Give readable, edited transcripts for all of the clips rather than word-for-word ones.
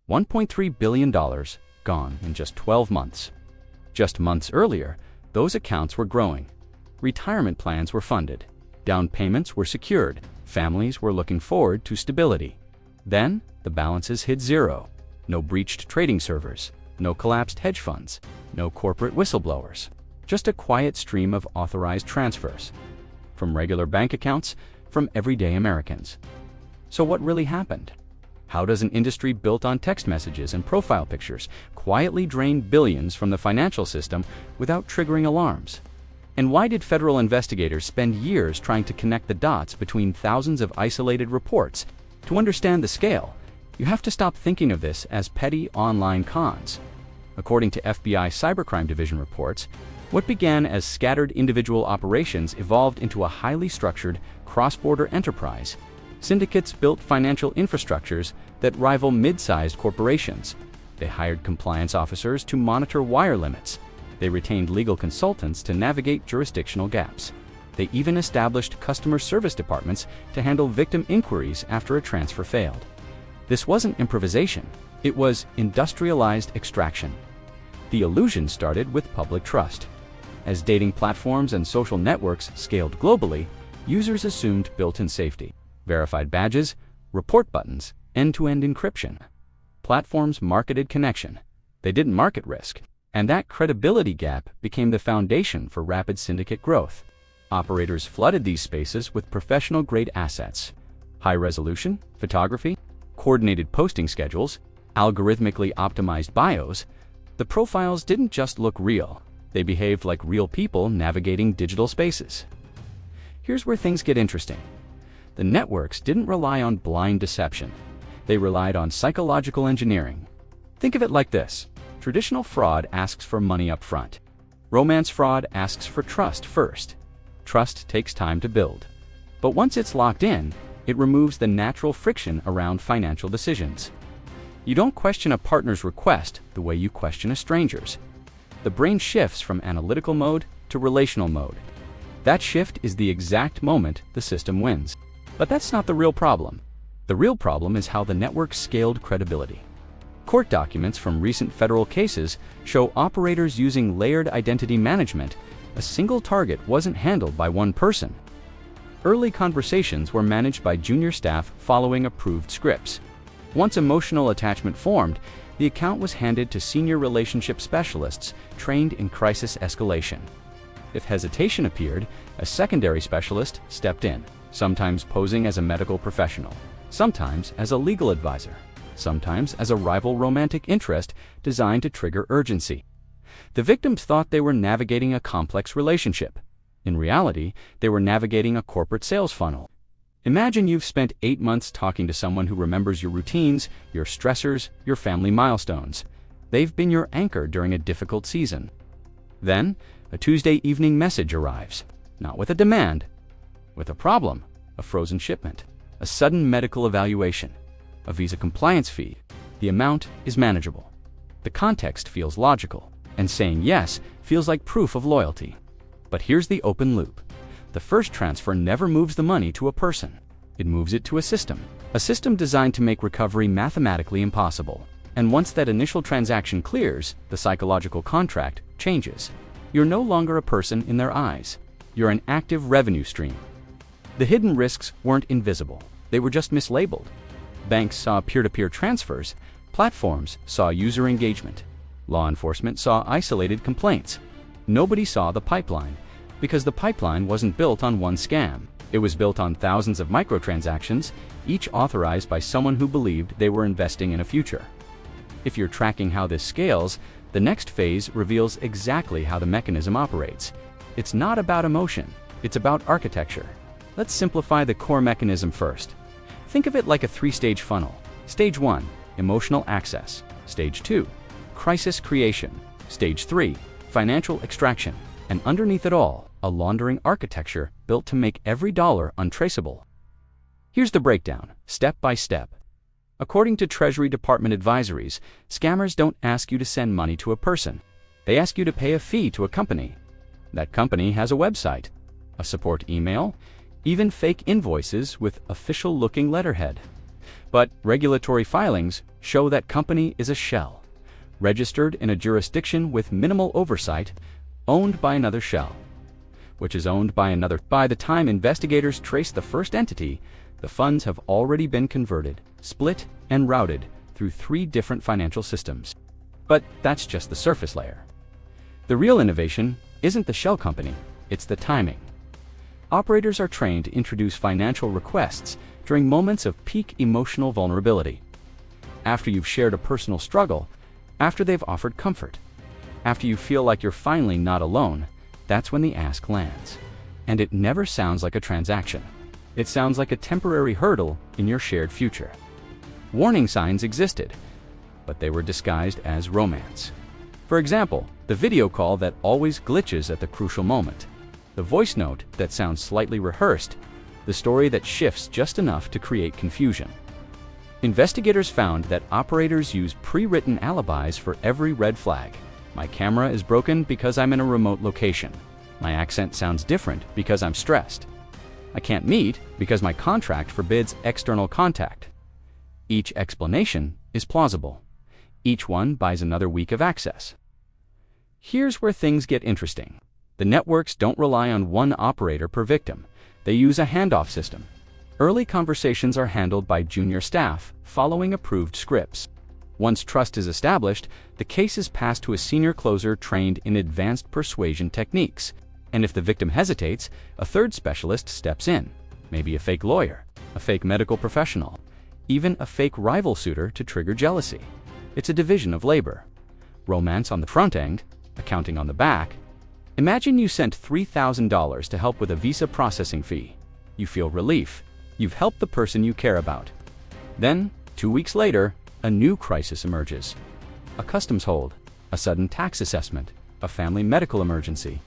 $1.3 billion gone in just 12 months. Just months earlier, those accounts were growing. Retirement plans were funded. Down payments were secured. Families were looking forward to stability. Then, the balances hit zero. No breached trading servers, no collapsed hedge funds, no corporate whistleblowers. Just a quiet stream of authorized transfers. From regular bank accounts, from everyday Americans. So what really happened? How does an industry built on text messages and profile pictures quietly drain billions from the financial system without triggering alarms? And why did federal investigators spend years trying to connect the dots between thousands of isolated reports? To understand the scale, you have to stop thinking of this as petty online cons. According to FBI Cybercrime Division reports, what began as scattered individual operations evolved into a highly structured, cross-border enterprise. Syndicates built financial infrastructures that rival mid-sized corporations. They hired compliance officers to monitor wire limits. They retained legal consultants to navigate jurisdictional gaps. They even established customer service departments to handle victim inquiries after a transfer failed. This wasn't improvisation, it was industrialized extraction. The illusion started with public trust. As dating platforms and social networks scaled globally, users assumed built-in safety. Verified badges, report buttons, end-to-end encryption. Platforms marketed connection. They didn't market risk. And that credibility gap became the foundation for rapid syndicate growth. Operators flooded these spaces with professional-grade assets. High-resolution, photography, coordinated posting schedules, algorithmically optimized bios. The profiles didn't just look real. They behaved like real people navigating digital spaces. Here's where things get interesting. The networks didn't rely on blind deception. They relied on psychological engineering. Think of it like this. Traditional fraud asks for money up front. Romance fraud asks for trust first. Trust takes time to build. But once it's locked in, it removes the natural friction around financial decisions. You don't question a partner's request the way you question a stranger's. The brain shifts from analytical mode to relational mode. That shift is the exact moment the system wins. But that's not the real problem. The real problem is how the network scaled credibility. Court documents from recent federal cases show operators using layered identity management. A single target wasn't handled by one person. Early conversations were managed by junior staff following approved scripts. Once emotional attachment formed, the account was handed to senior relationship specialists trained in crisis escalation. If hesitation appeared, a secondary specialist stepped in, sometimes posing as a medical professional, sometimes as a legal advisor, sometimes as a rival romantic interest designed to trigger urgency. The victims thought they were navigating a complex relationship. In reality, they were navigating a corporate sales funnel. Imagine you've spent 8 months talking to someone who remembers your routines, your stressors, your family milestones. They've been your anchor during a difficult season. Then, a Tuesday evening message arrives, not with a demand, with a problem, a frozen shipment, a sudden medical evaluation, a visa compliance fee. The amount is manageable. The context feels logical, and saying yes feels like proof of loyalty. But here's the open loop. The first transfer never moves the money to a person. It moves it to a system designed to make recovery mathematically impossible. And once that initial transaction clears, the psychological contract changes. You're no longer a person in their eyes. You're an active revenue stream. The hidden risks weren't invisible. They were just mislabeled. Banks saw peer-to-peer transfers. Platforms saw user engagement. Law enforcement saw isolated complaints. Nobody saw the pipeline, because the pipeline wasn't built on one scam. It was built on thousands of microtransactions, each authorized by someone who believed they were investing in a future. If you're tracking how this scales, the next phase reveals exactly how the mechanism operates. It's not about emotion, it's about architecture. Let's simplify the core mechanism first. Think of it like a 3-stage funnel. Stage 1, emotional access. Stage 2, crisis creation. Stage 3, financial extraction. And underneath it all, a laundering architecture built to make every dollar untraceable. Here's the breakdown, step by step. According to Treasury Department advisories, scammers don't ask you to send money to a person. They ask you to pay a fee to a company. That company has a website, a support email, even fake invoices with official-looking letterhead. But regulatory filings show that company is a shell, registered in a jurisdiction with minimal oversight, owned by another shell, which is owned by another. By the time investigators trace the first entity, the funds have already been converted, split, and routed through 3 different financial systems. But that's just the surface layer. The real innovation isn't the shell company, it's the timing. Operators are trained to introduce financial requests during moments of peak emotional vulnerability. After you've shared a personal struggle, after they've offered comfort, after you feel like you're finally not alone, that's when the ask lands. And it never sounds like a transaction. It sounds like a temporary hurdle in your shared future. Warning signs existed, but they were disguised as romance. For example, the video call that always glitches at the crucial moment, the voice note that sounds slightly rehearsed, the story that shifts just enough to create confusion. Investigators found that operators use pre-written alibis for every red flag. My camera is broken because I'm in a remote location. My accent sounds different because I'm stressed. I can't meet because my contract forbids external contact. Each explanation is plausible. Each one buys another week of access. Here's where things get interesting. The networks don't rely on one operator per victim. They use a handoff system. Early conversations are handled by junior staff, following approved scripts. Once trust is established, the case is passed to a senior closer trained in advanced persuasion techniques. And if the victim hesitates, a third specialist steps in. Maybe a fake lawyer, a fake medical professional, even a fake rival suitor to trigger jealousy. It's a division of labor. Romance on the front end, accounting on the back. Imagine you sent $3,000 to help with a visa processing fee. You feel relief. You've helped the person you care about. Then, 2 weeks later, a new crisis emerges. A customs hold, a sudden tax assessment, a family medical emergency.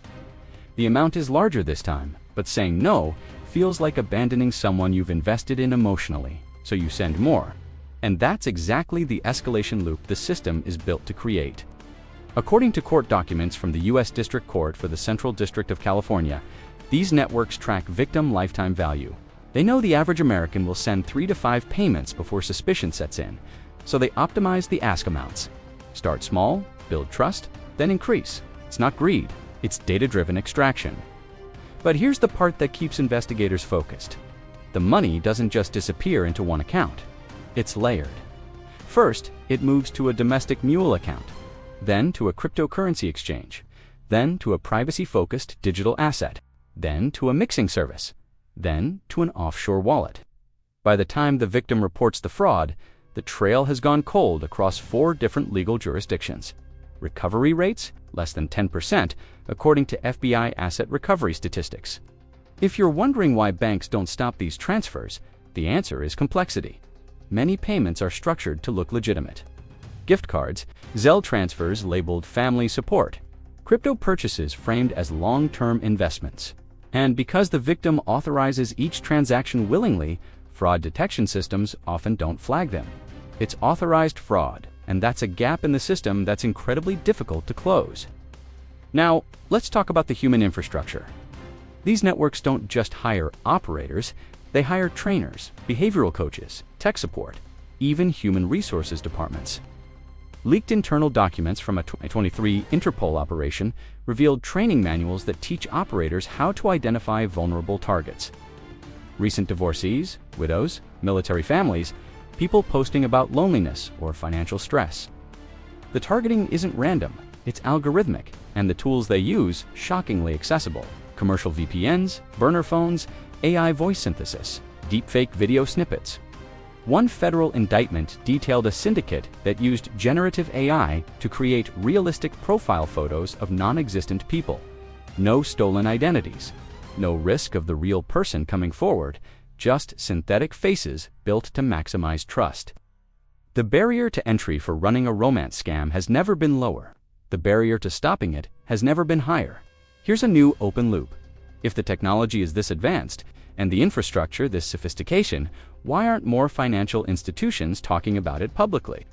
The amount is larger this time, but saying no feels like abandoning someone you've invested in emotionally, so you send more. And that's exactly the escalation loop the system is built to create. According to court documents from the U.S. District Court for the Central District of California, these networks track victim lifetime value. They know the average American will send 3 to 5 payments before suspicion sets in, so they optimize the ask amounts. Start small, build trust, then increase. It's not greed, it's data-driven extraction. But here's the part that keeps investigators focused. The money doesn't just disappear into one account. It's layered. First, it moves to a domestic mule account, then to a cryptocurrency exchange, then to a privacy-focused digital asset, then to a mixing service, then to an offshore wallet. By the time the victim reports the fraud, the trail has gone cold across 4 different legal jurisdictions. Recovery rates? Less than 10%, according to FBI asset recovery statistics. If you're wondering why banks don't stop these transfers, the answer is complexity. Many payments are structured to look legitimate. Gift cards, Zelle transfers labeled family support, crypto purchases framed as long-term investments. And because the victim authorizes each transaction willingly, fraud detection systems often don't flag them. It's authorized fraud, and that's a gap in the system that's incredibly difficult to close. Now, let's talk about the human infrastructure. These networks don't just hire operators, they hire trainers, behavioral coaches, tech support, even human resources departments. Leaked internal documents from a 2023 Interpol operation revealed training manuals that teach operators how to identify vulnerable targets. Recent divorcees, widows, military families, people posting about loneliness or financial stress. The targeting isn't random, it's algorithmic, and the tools they use shockingly accessible. Commercial VPNs, burner phones, AI voice synthesis, deepfake video snippets. One federal indictment detailed a syndicate that used generative AI to create realistic profile photos of non-existent people. No stolen identities, no risk of the real person coming forward, just synthetic faces built to maximize trust. The barrier to entry for running a romance scam has never been lower. The barrier to stopping it has never been higher. Here's a new open loop. If the technology is this advanced, and the infrastructure this sophistication, why aren't more financial institutions talking about it publicly?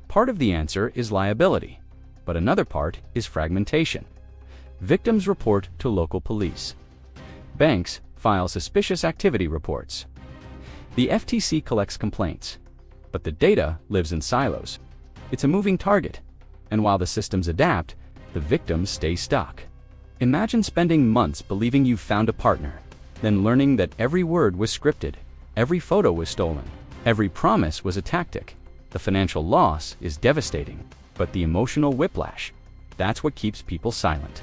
Part of the answer is liability, but another part is fragmentation. Victims report to local police. Banks file suspicious activity reports. The FTC collects complaints. But the data lives in silos. It's a moving target. And while the systems adapt, the victims stay stuck. Imagine spending months believing you've found a partner, then learning that every word was scripted, every photo was stolen, every promise was a tactic. The financial loss is devastating, but the emotional whiplash, that's what keeps people silent.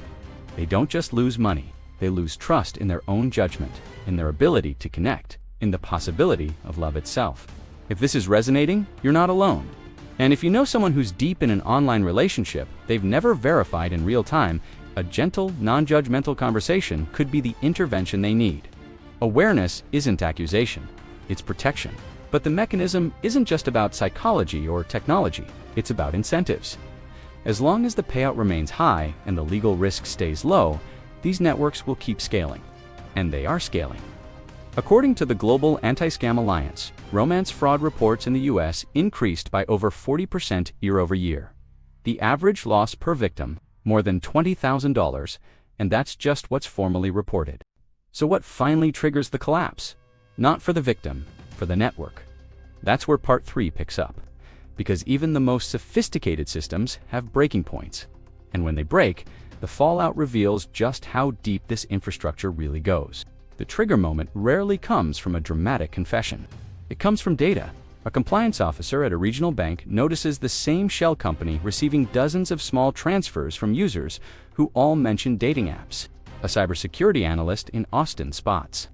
They don't just lose money, they lose trust in their own judgment, in their ability to connect, in the possibility of love itself. If this is resonating, you're not alone. And if you know someone who's deep in an online relationship they've never verified in real time, a gentle, non-judgmental conversation could be the intervention they need. Awareness isn't accusation, it's protection. But the mechanism isn't just about psychology or technology, it's about incentives. As long as the payout remains high and the legal risk stays low, these networks will keep scaling. And they are scaling. According to the Global Anti-Scam Alliance, romance fraud reports in the US increased by over 40% year-over-year. The average loss per victim, more than $20,000, and that's just what's formally reported. So what finally triggers the collapse? Not for the victim, for the network. That's where part 3 picks up. Because even the most sophisticated systems have breaking points. And when they break, the fallout reveals just how deep this infrastructure really goes. The trigger moment rarely comes from a dramatic confession. It comes from data. A compliance officer at a regional bank notices the same shell company receiving dozens of small transfers from users who all mention dating apps. A cybersecurity analyst in Austin spots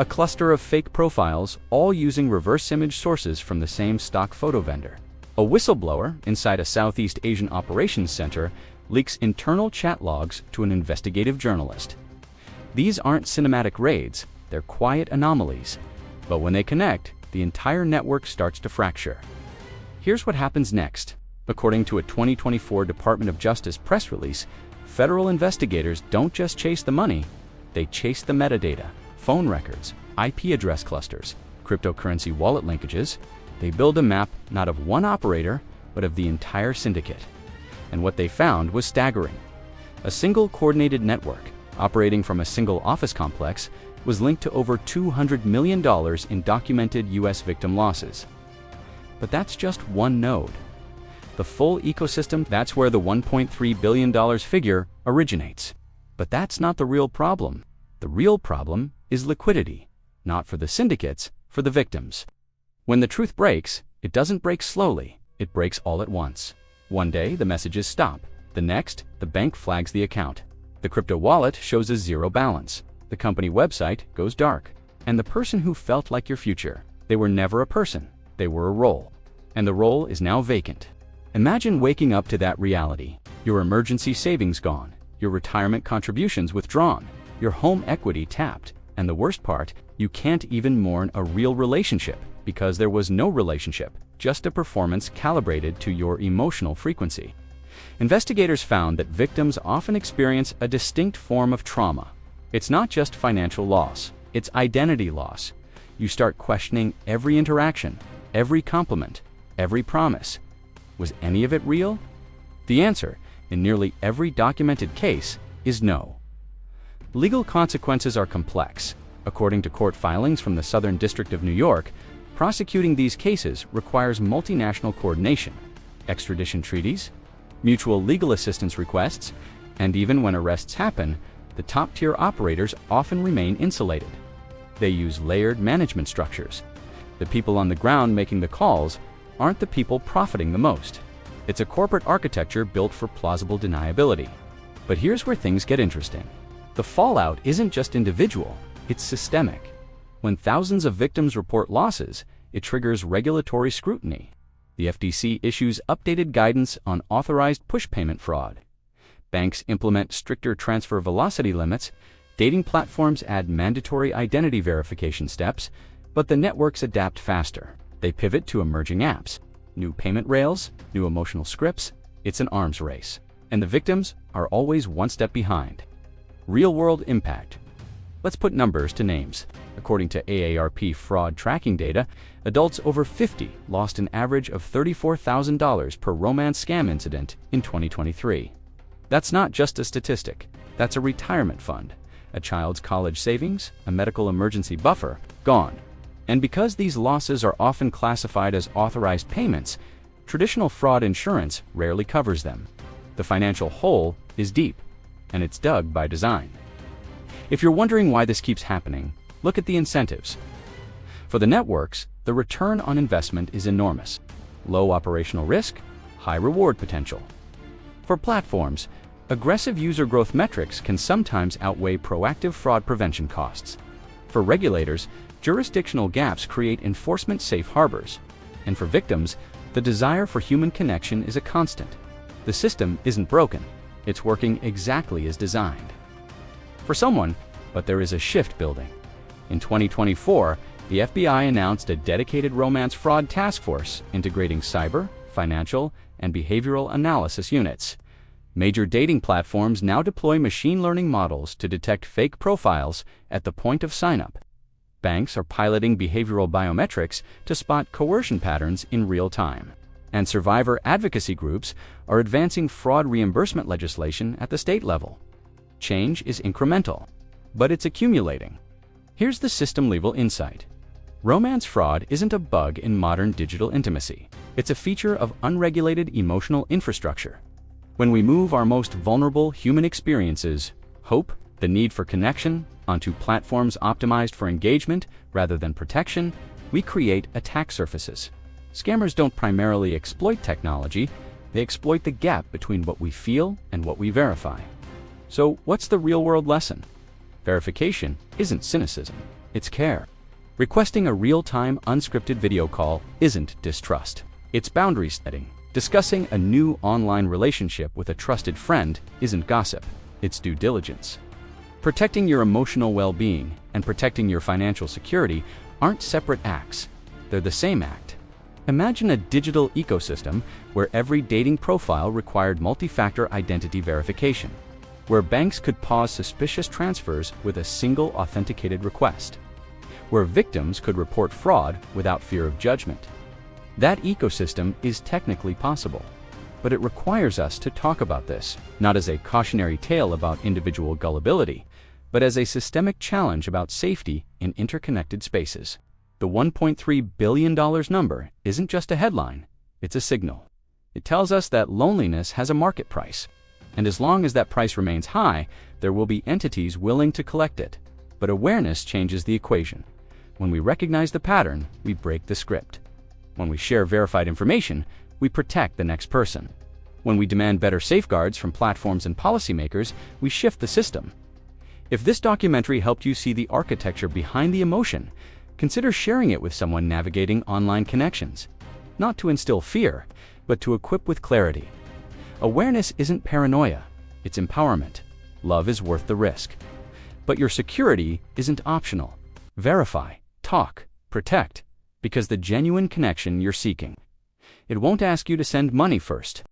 a cluster of fake profiles, all using reverse image sources from the same stock photo vendor. A whistleblower inside a Southeast Asian operations center leaks internal chat logs to an investigative journalist. These aren't cinematic raids, they're quiet anomalies. But when they connect, the entire network starts to fracture. Here's what happens next. According to a 2024 Department of Justice press release, federal investigators don't just chase the money, they chase the metadata, phone records, IP address clusters, cryptocurrency wallet linkages. They build a map not of one operator, but of the entire syndicate. And what they found was staggering. A single coordinated network, operating from a single office complex, was linked to over $200 million in documented US victim losses. But that's just one node. The full ecosystem, that's where the $1.3 billion figure originates. But that's not the real problem. The real problem is liquidity, not for the syndicates, for the victims. When the truth breaks, it doesn't break slowly, it breaks all at once. One day, the messages stop. The next, the bank flags the account. The crypto wallet shows a zero balance. The company website goes dark. And the person who felt like your future, they were never a person, they were a role. And the role is now vacant. Imagine waking up to that reality. Your emergency savings gone, your retirement contributions withdrawn, your home equity tapped, and the worst part, you can't even mourn a real relationship because there was no relationship, just a performance calibrated to your emotional frequency. Investigators found that victims often experience a distinct form of trauma. It's not just financial loss, it's identity loss. You start questioning every interaction, every compliment, every promise. Was any of it real? The answer, in nearly every documented case, is no. Legal consequences are complex. According to court filings from the Southern District of New York, prosecuting these cases requires multinational coordination, extradition treaties, mutual legal assistance requests, and even when arrests happen, the top-tier operators often remain insulated. They use layered management structures. The people on the ground making the calls aren't the people profiting the most. It's a corporate architecture built for plausible deniability. But here's where things get interesting. The fallout isn't just individual, it's systemic. When thousands of victims report losses, it triggers regulatory scrutiny. The FTC issues updated guidance on authorized push payment fraud. Banks implement stricter transfer velocity limits, dating platforms add mandatory identity verification steps, but the networks adapt faster. They pivot to emerging apps, new payment rails, new emotional scripts. It's an arms race, and the victims are always one step behind. Real-world impact. Let's put numbers to names. According to AARP fraud tracking data, adults over 50 lost an average of $34,000 per romance scam incident in 2023. That's not just a statistic, that's a retirement fund, a child's college savings, a medical emergency buffer, gone. And because these losses are often classified as authorized payments, traditional fraud insurance rarely covers them. The financial hole is deep, and it's dug by design. If you're wondering why this keeps happening, look at the incentives. For the networks, the return on investment is enormous. Low operational risk, high reward potential. For platforms, aggressive user growth metrics can sometimes outweigh proactive fraud prevention costs. For regulators, jurisdictional gaps create enforcement safe harbors. And for victims, the desire for human connection is a constant. The system isn't broken, it's working exactly as designed. For someone, but there is a shift building. In 2024, the FBI announced a dedicated romance fraud task force integrating cyber, financial, and behavioral analysis units. Major dating platforms now deploy machine learning models to detect fake profiles at the point of sign-up. Banks are piloting behavioral biometrics to spot coercion patterns in real time. And survivor advocacy groups are advancing fraud reimbursement legislation at the state level. Change is incremental, but it's accumulating. Here's the system-level insight. Romance fraud isn't a bug in modern digital intimacy. It's a feature of unregulated emotional infrastructure. When we move our most vulnerable human experiences, hope, the need for connection, onto platforms optimized for engagement rather than protection, we create attack surfaces. Scammers don't primarily exploit technology, they exploit the gap between what we feel and what we verify. So what's the real-world lesson? Verification isn't cynicism, it's care. Requesting a real-time unscripted video call isn't distrust, it's boundary setting. Discussing a new online relationship with a trusted friend isn't gossip, it's due diligence. Protecting your emotional well-being and protecting your financial security aren't separate acts, they're the same act. Imagine a digital ecosystem where every dating profile required multi-factor identity verification, where banks could pause suspicious transfers with a single authenticated request, where victims could report fraud without fear of judgment. That ecosystem is technically possible, but it requires us to talk about this, not as a cautionary tale about individual gullibility, but as a systemic challenge about safety in interconnected spaces. The $1.3 billion number isn't just a headline, it's a signal. It tells us that loneliness has a market price, and as long as that price remains high, there will be entities willing to collect it. But awareness changes the equation. When we recognize the pattern, we break the script. When we share verified information, we protect the next person. When we demand better safeguards from platforms and policymakers, we shift the system. If this documentary helped you see the architecture behind the emotion, consider sharing it with someone navigating online connections. Not to instill fear, but to equip with clarity. Awareness isn't paranoia, it's empowerment. Love is worth the risk. But your security isn't optional. Verify, talk, protect, because the genuine connection you're seeking. It won't ask you to send money first.